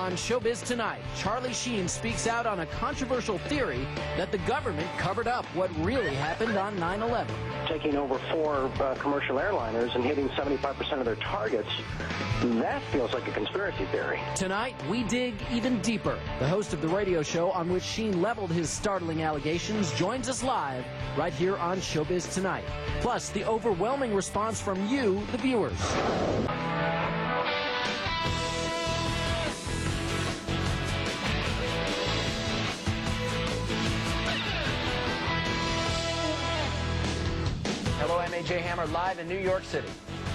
on Showbiz Tonight, Charlie Sheen speaks out on a controversial theory that the government covered up what really happened on 9/11. Taking over 4 commercial airliners and hitting 75% of their targets, that feels like a conspiracy theory. Tonight, we dig even deeper. The host of the radio show on which Sheen leveled his startling allegations joins us live right here on Showbiz Tonight. Plus, the overwhelming response from you, the viewers. Hello, I'm AJ Hammer, live in New York City.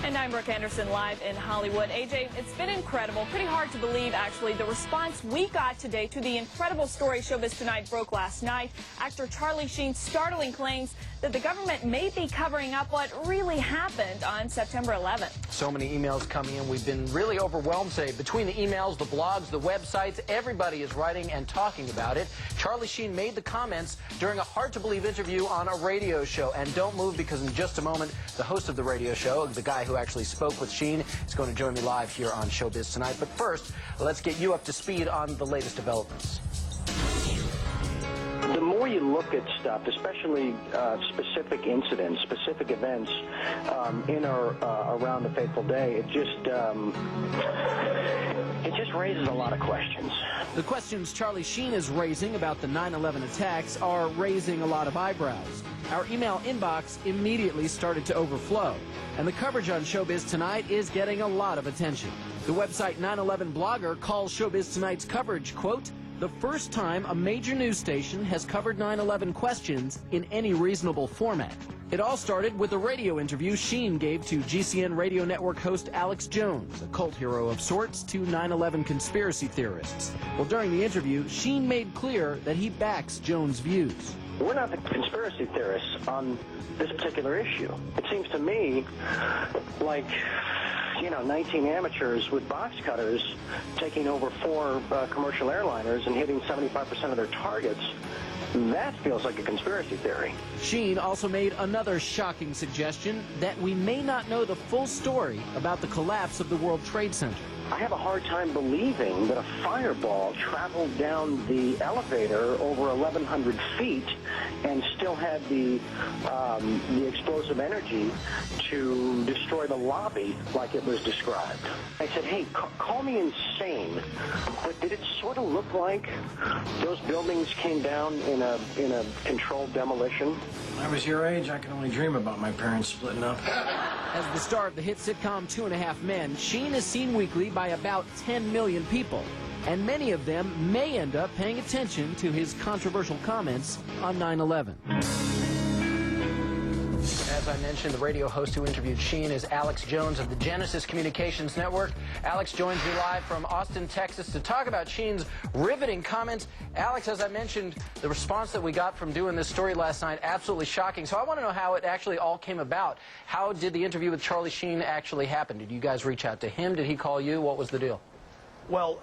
And I'm Brooke Anderson, live in Hollywood. AJ, it's been incredible, pretty hard to believe, actually, the response we got today to the incredible story Showbiz Tonight broke last night. Actor Charlie Sheen's startling claims that the government may be covering up what really happened on September 11th. So many emails coming in. We've been really overwhelmed today. Between the emails, the blogs, the websites, everybody is writing and talking about it. Charlie Sheen made the comments during a hard-to-believe interview on a radio show. And don't move, because in just a moment, the host of the radio show, the guy who actually spoke with Sheen, is going to join me live here on Showbiz Tonight. But first, let's get you up to speed on the latest developments. The more you look at stuff, especially specific incidents, specific events in or around the fateful day, it just raises a lot of questions. The questions Charlie Sheen is raising about the 9/11 attacks are raising a lot of eyebrows. Our email inbox immediately started to overflow, and the coverage on Showbiz Tonight is getting a lot of attention. The website 9/11 Blogger calls Showbiz Tonight's coverage, quote, the first time a major news station has covered 9/11 questions in any reasonable format. It all started with a radio interview Sheen gave to GCN radio network host Alex Jones, a cult hero of sorts to 9/11 conspiracy theorists. Well, during the interview, Sheen made clear that he backs Jones' views. We're not the conspiracy theorists on this particular issue. It seems to me like, 19 amateurs with box cutters taking over 4 commercial airliners and hitting 75% of their targets. That feels like a conspiracy theory. Sheen also made another shocking suggestion that we may not know the full story about the collapse of the World Trade Center. I have a hard time believing that a fireball traveled down the elevator over 1,100 feet and still had the explosive energy to destroy the lobby like it was described. I said, hey, call me insane, but did it sort of look like those buildings came down in a controlled demolition? When I was your age, I could only dream about my parents splitting up. As the star of the hit sitcom 2.5 Men, Sheen is seen weekly by about 10 million people, and many of them may end up paying attention to his controversial comments on 9/11. As I mentioned, the radio host who interviewed Sheen is Alex Jones of the Genesis Communications Network. Alex joins me live from Austin, Texas, to talk about Sheen's riveting comments. Alex, as I mentioned, the response that we got from doing this story last night, absolutely shocking. So I want to know how it actually all came about. How did the interview with Charlie Sheen actually happen? Did you guys reach out to him? Did he call you? What was the deal? Well,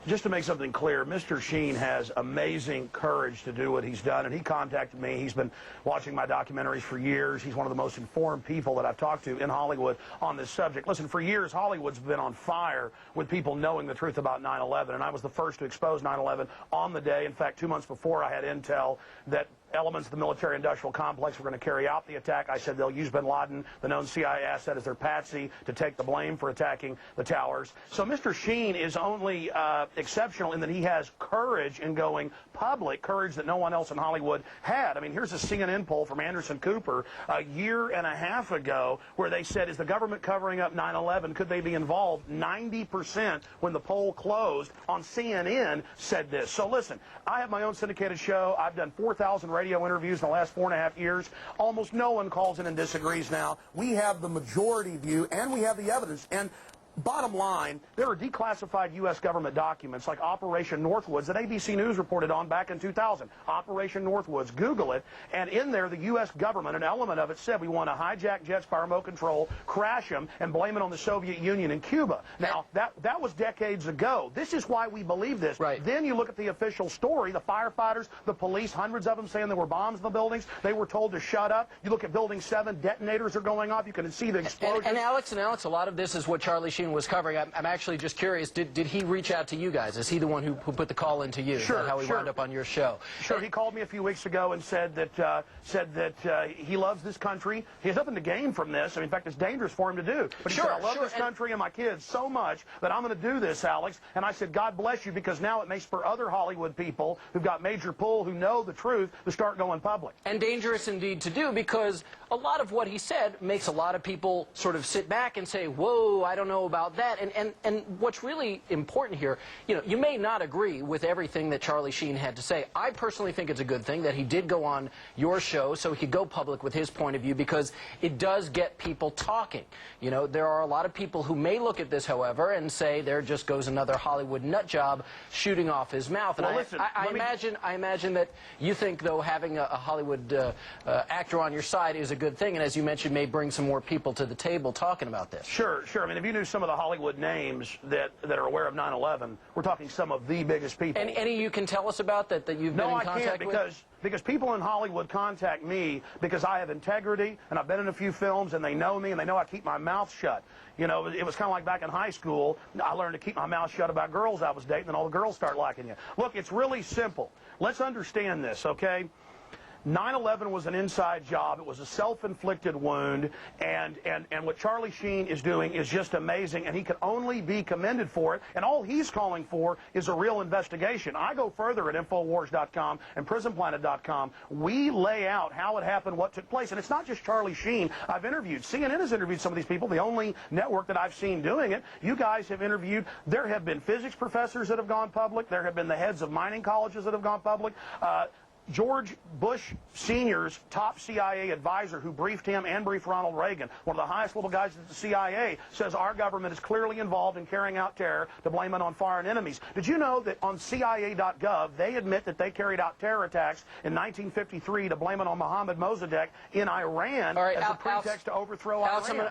just to make something clear, Mr. Sheen has amazing courage to do what he's done, and he contacted me. He's been watching my documentaries for years. He's one of the most informed people that I've talked to in Hollywood on this subject. Listen, for years, Hollywood's been on fire with people knowing the truth about 9/11, and I was the first to expose 9/11 on the day. In fact, 2 months before, I had intel that elements of the military-industrial complex were going to carry out the attack. I said they'll use bin Laden, the known CIA asset, as their patsy to take the blame for attacking the towers. So Mr. Sheen is only exceptional in that he has courage in going public, courage that no one else in Hollywood had. I mean, here's a CNN poll from Anderson Cooper a year and a half ago where they said, is the government covering up 9/11? Could they be involved? 90% when the poll closed on CNN said this. So listen, I have my own syndicated show. I've done 4,000 radio interviews in the last 4.5 years. Almost no one calls in and disagrees now. We have the majority view, and we have the evidence. And bottom line, there are declassified U.S. government documents like Operation Northwoods that ABC News reported on back in 2000. Operation Northwoods, Google it, and in there the U.S. government, an element of it said we want to hijack jets by remote control, crash them, and blame it on the Soviet Union and Cuba. Now, that was decades ago. This is why we believe this. Right. Then you look at the official story, the firefighters, the police, hundreds of them saying there were bombs in the buildings. They were told to shut up. You look at Building 7, detonators are going off. You can see the explosions. And Alex, a lot of this is what Charlie Sheen Sheen was covering. I'm actually just curious, did he reach out to you guys? Is he the one who put the call into you? Sure, Is that how he wound up on your show? Sure, he called me a few weeks ago and said that he loves this country. He has nothing to gain from this. I mean, in fact, it's dangerous for him to do. But he said, I love this country and my kids so much that I'm going to do this, Alex. And I said, God bless you, because now it may spur other Hollywood people who've got major pull, who know the truth, to start going public. And dangerous indeed to do, because a lot of what he said makes a lot of people sort of sit back and say, whoa, I don't know about that. And what's really important here, you know, you may not agree with everything that Charlie Sheen had to say. I personally think it's a good thing that he did go on your show so he could go public with his point of view, because it does get people talking. You know, there are a lot of people who may look at this, however, and say there just goes another Hollywood nut job shooting off his mouth. And well, listen, I imagine that you think, though, having a Hollywood actor on your side is a good thing, and as you mentioned, may bring some more people to the table talking about this. Sure. I mean, if you knew some of the Hollywood names that are aware of 9/11, we're talking some of the biggest people. Any you can tell us about that you've been in contact with? No, I can't, because people in Hollywood contact me because I have integrity, and I've been in a few films, and they know me, and they know I keep my mouth shut. You know, it was kind of like back in high school. I learned to keep my mouth shut about girls I was dating, and all the girls start liking you. Look, it's really simple. Let's understand this, okay? 9/11 was an inside job. It was a self-inflicted wound, and what Charlie Sheen is doing is just amazing, and he can only be commended for it, and all he's calling for is a real investigation. I go further at Infowars.com and PrisonPlanet.com. We lay out how it happened, what took place, and it's not just Charlie Sheen. I've interviewed. CNN has interviewed some of these people, the only network that I've seen doing it. You guys have interviewed. There have been physics professors that have gone public. There have been the heads of mining colleges that have gone public. George Bush Sr.'s top CIA advisor, who briefed him and briefed Ronald Reagan, one of the highest level guys at the CIA, says our government is clearly involved in carrying out terror, to blame it on foreign enemies. Did you know that on CIA.gov, they admit that they carried out terror attacks in 1953 to blame it on Mohammad Mossadegh in Iran as a pretext to overthrow Iran?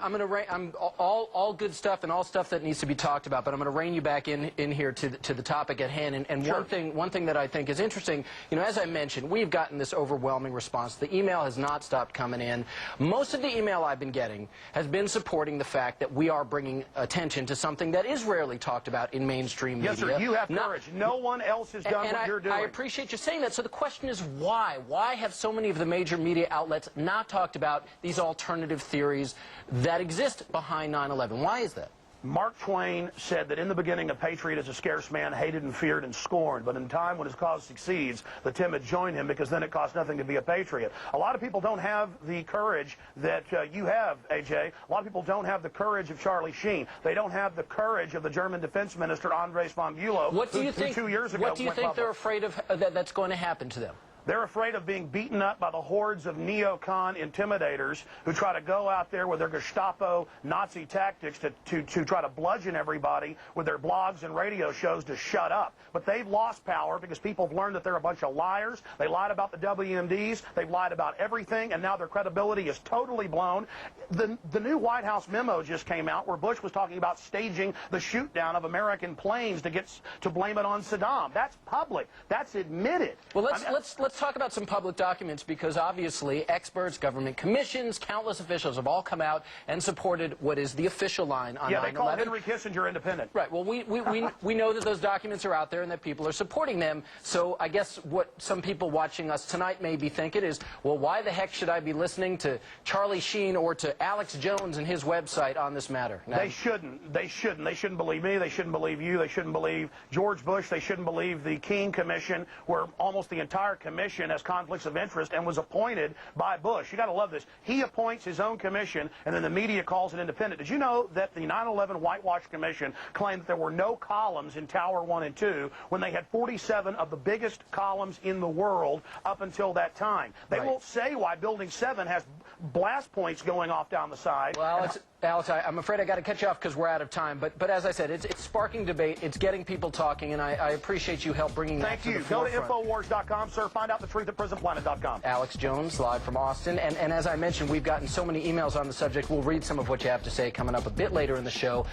I'm all good stuff and all stuff that needs to be talked about, but I'm going to rein you back in here to the topic at hand. And sure. one thing that I think is interesting, you know, as I mentioned, we've gotten this overwhelming response. The email has not stopped coming in. Most of the email I've been getting has been supporting the fact that we are bringing attention to something that is rarely talked about in mainstream media. Yes, sir. You have courage. No one else has done what you're doing. I appreciate you saying that. So the question is why? Why have so many of the major media outlets not talked about these alternative theories that exist behind 9/11? Why is that? Mark Twain said that in the beginning a patriot is a scarce man, hated and feared and scorned, but in time when his cause succeeds, the timid join him, because then it costs nothing to be a patriot. A lot of people don't have the courage that you have, AJ. A lot of people don't have the courage of Charlie Sheen. They don't have the courage of the German defense minister, Andres von Bülow, who 2 years ago What do you think they're afraid of that's going to happen to them? They're afraid of being beaten up by the hordes of neocon intimidators who try to go out there with their Gestapo Nazi tactics to try to bludgeon everybody with their blogs and radio shows to shut up. But they've lost power because people have learned that they're a bunch of liars. They lied about the WMDs. They've lied about everything, and now their credibility is totally blown. The new White House memo just came out where Bush was talking about staging the shoot down of American planes to blame it on Saddam. That's public. That's admitted. Well, let's talk about some public documents, because obviously experts, government commissions, countless officials have all come out and supported what is the official line on 9/11. Yeah, they call Henry Kissinger independent. Right. Well, we know that those documents are out there and that people are supporting them. So I guess what some people watching us tonight may be thinking is, well, why the heck should I be listening to Charlie Sheen or to Alex Jones and his website on this matter? Now, they shouldn't. They shouldn't believe me. They shouldn't believe you. They shouldn't believe George Bush. They shouldn't believe the Keene Commission, where almost the entire commission has conflicts of interest and was appointed by Bush. You got to love this. He appoints his own commission, and then the media calls it independent. Did you know that the 9/11 Whitewash Commission claimed that there were no columns in Tower 1 and 2 when they had 47 of the biggest columns in the world up until that time? They won't say why Building 7 has blast points going off down the side. Well, Alex, I'm afraid I got to cut you off because we're out of time. But as I said, it's sparking debate. It's getting people talking, and I appreciate you help bringing that to the forefront. Go to Infowars.com, sir. Find out the truth at PrisonPlanet.com. Alex Jones, live from Austin. And as I mentioned, we've gotten so many emails on the subject. We'll read some of what you have to say coming up a bit later in the show.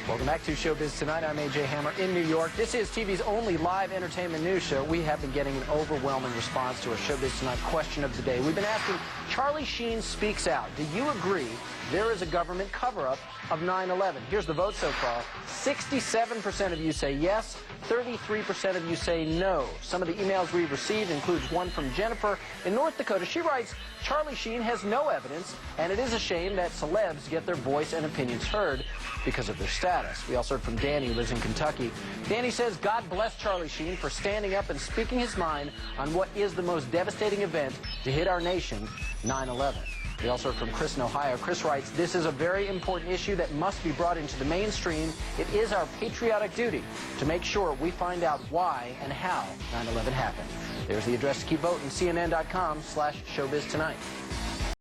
Welcome back to Showbiz Tonight. I'm A.J. Hammer in New York. This is TV's only live entertainment news show. We have been getting an overwhelming response to our Showbiz Tonight question of the day. We've been asking, Charlie Sheen speaks out. Do you agree there is a government cover-up of 9/11? Here's the vote so far. 67% of you say yes. 33% of you say no. Some of the emails we've received includes one from Jennifer in North Dakota. She writes, Charlie Sheen has no evidence, and it is a shame that celebs get their voice and opinions heard because of their status. We also heard from Danny, who lives in Kentucky. Danny says, God bless Charlie Sheen for standing up and speaking his mind on what is the most devastating event to hit our nation, 9/11. We also heard from Chris in Ohio. Chris writes, this is a very important issue that must be brought into the mainstream. It is our patriotic duty to make sure we find out why and how 9/11 happened. There's the address to keep voting, CNN.com/ShowBizTonight.